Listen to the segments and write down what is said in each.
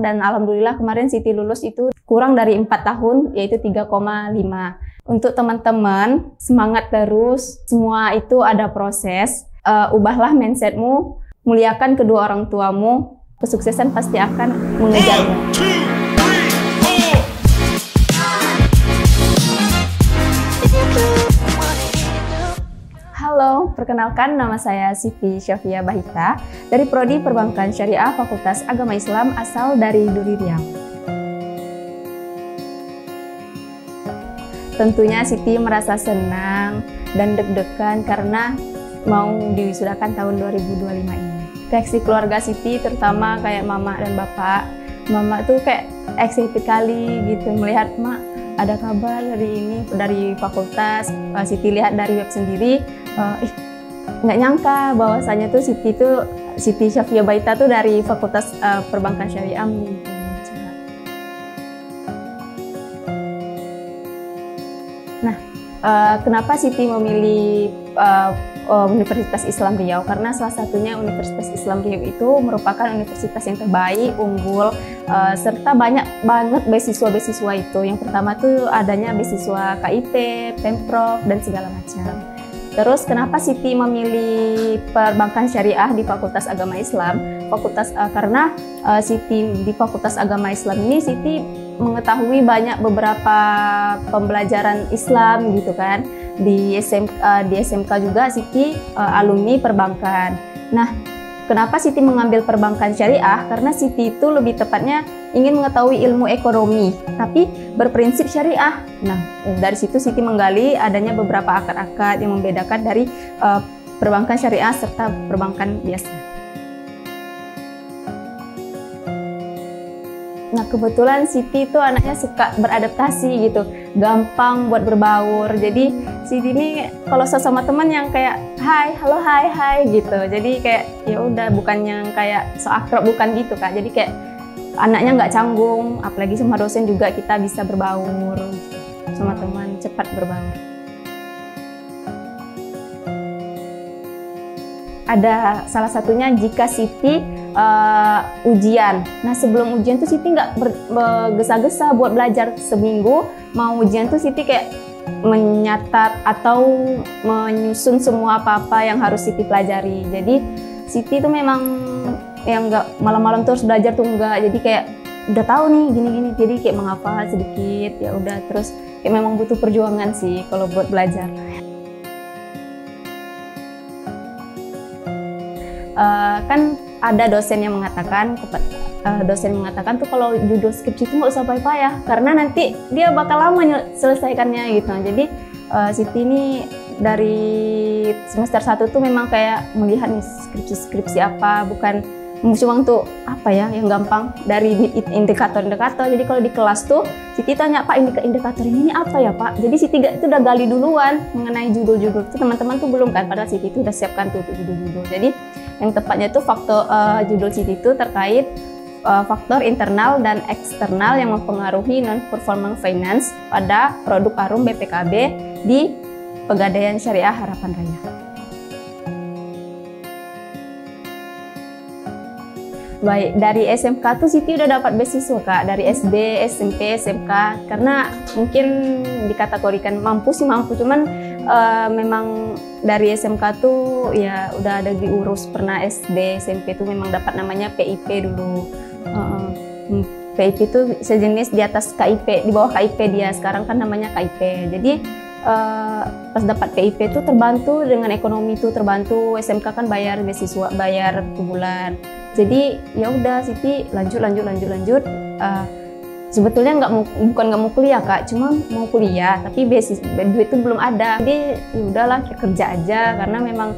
dan alhamdulillah kemarin Siti lulus itu kurang dari 4 tahun, yaitu 3,5. Untuk teman-teman, semangat terus, semua itu ada proses. Ubahlah mindsetmu, muliakan kedua orang tuamu, kesuksesan pasti akan mengejarmu. Halo, perkenalkan nama saya Siti Syafia Bahita dari Prodi Perbankan Syariah Fakultas Agama Islam asal dari Duri Riau. Tentunya Siti merasa senang dan deg-degan karena mau diwisudakan tahun 2025 ini. Reaksi keluarga Siti terutama kayak mama dan bapak. Mama tuh kayak excited kali gitu melihat, "Mak, ada kabar hari ini dari fakultas." Siti lihat dari web sendiri, nggak nyangka bahwasanya tuh Siti Syafia Bahita tuh dari Fakultas Perbankan Syariah. Nah, kenapa Siti memilih Universitas Islam Riau? Karena salah satunya Universitas Islam Riau itu merupakan universitas yang terbaik, unggul, serta banyak banget beasiswa-beasiswa itu. Yang pertama tuh adanya beasiswa KIP, Pemprov, dan segala macam. Terus kenapa Siti memilih Perbankan Syariah di Fakultas Agama Islam? Karena Siti di Fakultas Agama Islam ini Siti mengetahui banyak beberapa pembelajaran Islam gitu kan. Di SMK juga Siti alumni perbankan. Nah, kenapa Siti mengambil Perbankan Syariah? Karena Siti itu lebih tepatnya ingin mengetahui ilmu ekonomi, tapi berprinsip syariah. Nah, dari situ Siti menggali adanya beberapa akad-akad yang membedakan dari perbankan syariah serta perbankan biasa. Nah, kebetulan Siti itu anaknya suka beradaptasi gitu, gampang buat berbaur. Jadi Siti ini kalau sama teman yang kayak hai, halo, hai gitu. Jadi kayak ya udah, bukan yang kayak so akrab, bukan gitu Kak. Jadi kayak anaknya nggak canggung, apalagi sama dosen juga kita bisa berbaur, sama teman cepat berbaur. Ada salah satunya jika Siti ujian. Nah, sebelum ujian tuh Siti nggak bergesa-gesa buat belajar. Seminggu mau ujian tuh Siti kayak menyatat atau menyusun semua apa-apa yang harus Siti pelajari. Jadi Siti tuh memang yang nggak malam-malam terus belajar tuh enggak. Jadi kayak udah tahu nih gini-gini, jadi kayak menghafal sedikit, ya udah. Terus kayak memang butuh perjuangan sih kalau buat belajar. Kan ada dosen yang mengatakan tuh kalau judul skripsi itu nggak usah payah-payah karena nanti dia bakal lama selesaikannya gitu. Jadi Siti ini dari semester 1 tuh memang kayak melihat nih skripsi apa, bukan cuma untuk apa ya yang gampang dari indikator-indikator. Jadi kalau di kelas tuh Siti tanya, "Pak, indikator ini apa ya Pak?" Jadi Siti itu udah gali duluan mengenai judul-judul itu. Teman-teman tuh belum kan, padahal Siti itu udah siapkan tuh judul-judul. Jadi yang tepatnya itu faktor judul Siti itu terkait faktor internal dan eksternal yang mempengaruhi non-performing finance pada produk ARUM BPKB di Pegadaian Syariah Harapan Raya. Baik, dari SMK tuh Siti udah dapat beasiswa Kak, dari SD, SMP, SMK, karena mungkin dikategorikan mampu sih mampu, cuman memang dari SMK tuh ya udah ada diurus. Pernah SD, SMP tuh memang dapat namanya PIP dulu. PIP itu sejenis di atas KIP, di bawah KIP dia, sekarang kan namanya KIP. Jadi pas dapat PIP tuh terbantu dengan ekonomi tuh, terbantu. SMK kan bayar beasiswa, bayar per bulan. Jadi ya udah Siti lanjut. Sebetulnya bukan nggak mau kuliah Kak, cuma mau kuliah tapi duit itu belum ada. Jadi ya udahlah kerja aja karena memang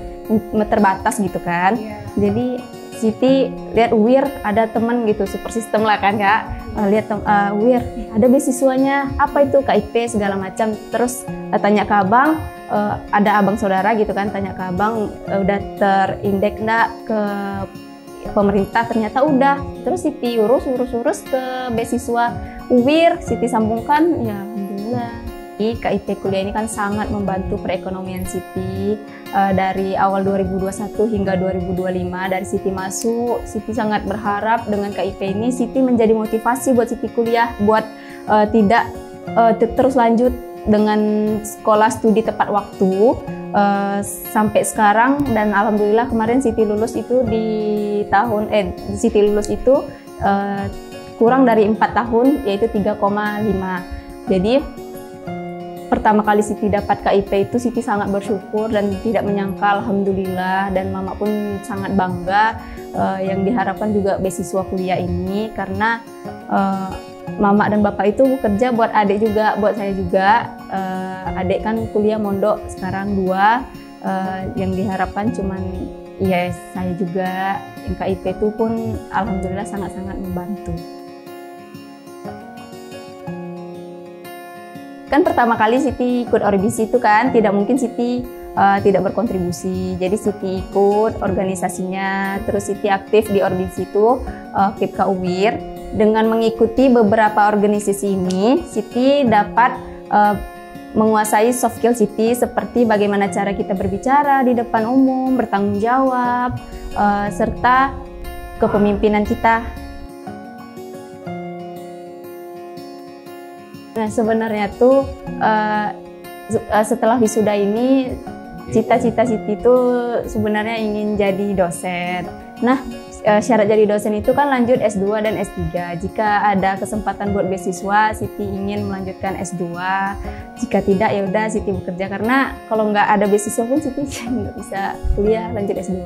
terbatas gitu kan. Jadi Siti lihat UIR, ada temen gitu, super system lah kan Kak. Lihat UIR, ada beasiswanya, apa itu KIP segala macam. Terus tanya ke abang, ada abang saudara gitu kan, tanya ke abang udah terindeks nggak ke pemerintah, ternyata udah. Terus Siti urus ke beasiswa UIR, Siti sambungkan, ya alhamdulillah KIP kuliah ini kan sangat membantu perekonomian Siti. Dari awal 2021 hingga 2025 dari Siti masuk, Siti sangat berharap dengan KIP ini Siti menjadi motivasi buat Siti kuliah, buat tidak terus lanjut dengan sekolah studi tepat waktu sampai sekarang. Dan alhamdulillah kemarin Siti lulus itu Siti lulus itu kurang dari 4 tahun, yaitu 3,5. Jadi pertama kali Siti dapat KIP itu Siti sangat bersyukur dan tidak menyangka, alhamdulillah, dan Mama pun sangat bangga. Yang diharapkan juga beasiswa kuliah ini karena Mama dan Bapak itu bekerja buat adik juga, buat saya juga. Adik kan kuliah mondok sekarang 2, yang diharapkan cuman ya saya juga. Yang KIP itu pun alhamdulillah sangat-sangat membantu. Kan pertama kali Siti ikut Orbisi itu kan tidak mungkin Siti tidak berkontribusi. Jadi Siti ikut organisasinya, terus Siti aktif di Orbisi itu FIPKA UIR. Dengan mengikuti beberapa organisasi ini, Siti dapat menguasai soft skill Siti seperti bagaimana cara kita berbicara di depan umum, bertanggung jawab, serta kepemimpinan kita. Nah, sebenarnya tuh setelah wisuda ini cita-cita Siti itu sebenarnya ingin jadi dosen. Nah, syarat jadi dosen itu kan lanjut S2 dan S3. Jika ada kesempatan buat beasiswa, Siti ingin melanjutkan S2. Jika tidak, ya udah Siti bekerja, karena kalau nggak ada beasiswa pun Siti nggak bisa kuliah lanjut S2.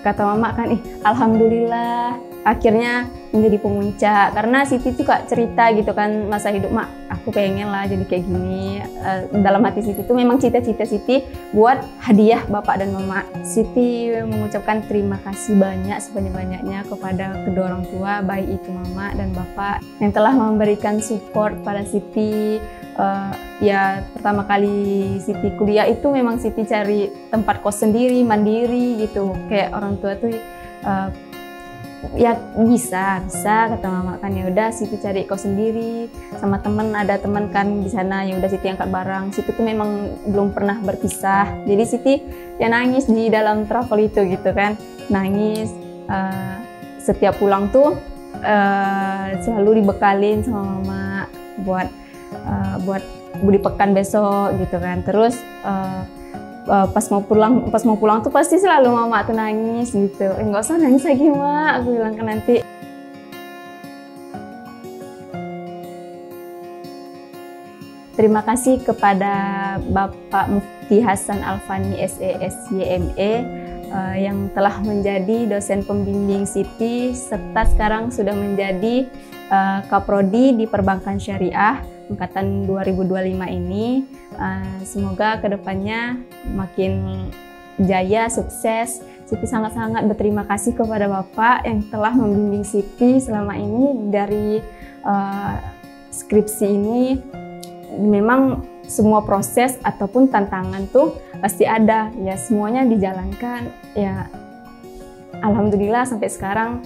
Kata Mama kan, alhamdulillah akhirnya menjadi pemuncak, karena Siti juga cerita gitu kan masa hidup, Mak, aku pengen lah jadi kayak gini. Dalam hati Siti itu memang cita-cita Siti buat hadiah Bapak dan Mama. Siti mengucapkan terima kasih banyak sebanyak-banyaknya kepada kedua orang tua, baik itu Mama dan Bapak, yang telah memberikan support pada Siti. Ya pertama kali Siti kuliah itu memang Siti cari tempat kos sendiri, mandiri gitu, kayak orang tua tuh ya bisa kata Mama kan, ya udah Siti cari kos sendiri sama temen, ada teman kan di sana, ya udah Siti angkat barang. Siti tuh memang belum pernah berpisah, jadi Siti ya nangis di dalam travel itu gitu kan, nangis. Setiap pulang tuh selalu dibekalin sama Mama buat budi pekan besok gitu kan. Terus pas mau pulang tuh pasti selalu Mama tuh nangis gitu. Nggak usah nangis lagi, Mak, aku bilang kan nanti. Terima kasih kepada Bapak Mufti Hasan Alfani SESYME yang telah menjadi dosen pembimbing Siti, serta sekarang sudah menjadi Kaprodi di Perbankan Syariah angkatan 2025 ini. Semoga kedepannya makin jaya, sukses. Siti sangat-sangat berterima kasih kepada Bapak yang telah membimbing Siti selama ini dari skripsi ini. Memang semua proses ataupun tantangan tuh pasti ada, ya semuanya dijalankan. Ya alhamdulillah sampai sekarang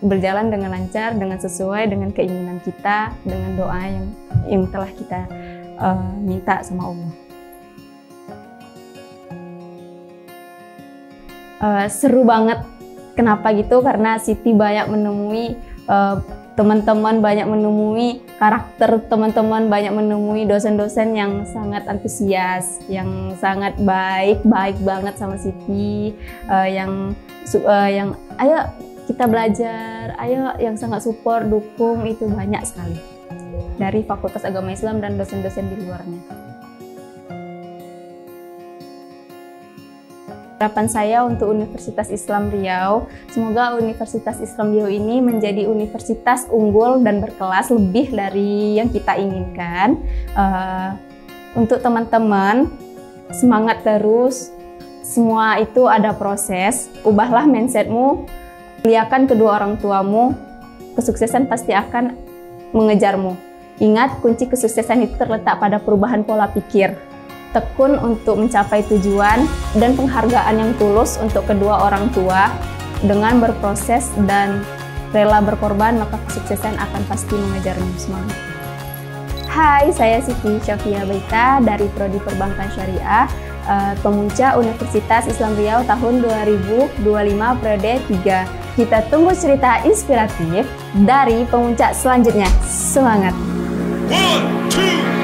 berjalan dengan lancar, dengan sesuai dengan keinginan kita, dengan doa yang telah kita minta sama Allah. Seru banget. Kenapa gitu? Karena Siti banyak menemui teman-teman, banyak menemui karakter teman-teman, banyak menemui dosen-dosen yang sangat antusias, yang sangat baik banget sama Siti, yang ayo kita belajar, ayo, yang sangat support, dukung, itu banyak sekali dari Fakultas Agama Islam dan dosen-dosen di luarnya. Harapan saya untuk Universitas Islam Riau, semoga Universitas Islam Riau ini menjadi universitas unggul dan berkelas lebih dari yang kita inginkan. Untuk teman-teman, semangat terus, semua itu ada proses, ubahlah mindsetmu, muliakan kedua orang tuamu, kesuksesan pasti akan mengejarmu. Ingat, kunci kesuksesan itu terletak pada perubahan pola pikir. Tekun untuk mencapai tujuan dan penghargaan yang tulus untuk kedua orang tua dengan berproses dan rela berkorban, maka kesuksesan akan pasti mengejarmu. Semangat. Hai, saya Siti Syafia Baita dari Prodi Perbankan Syariah, Pemunca Universitas Islam Riau tahun 2025 periode 3. Kita tunggu cerita inspiratif dari pemuncak selanjutnya. Semangat! 1, 2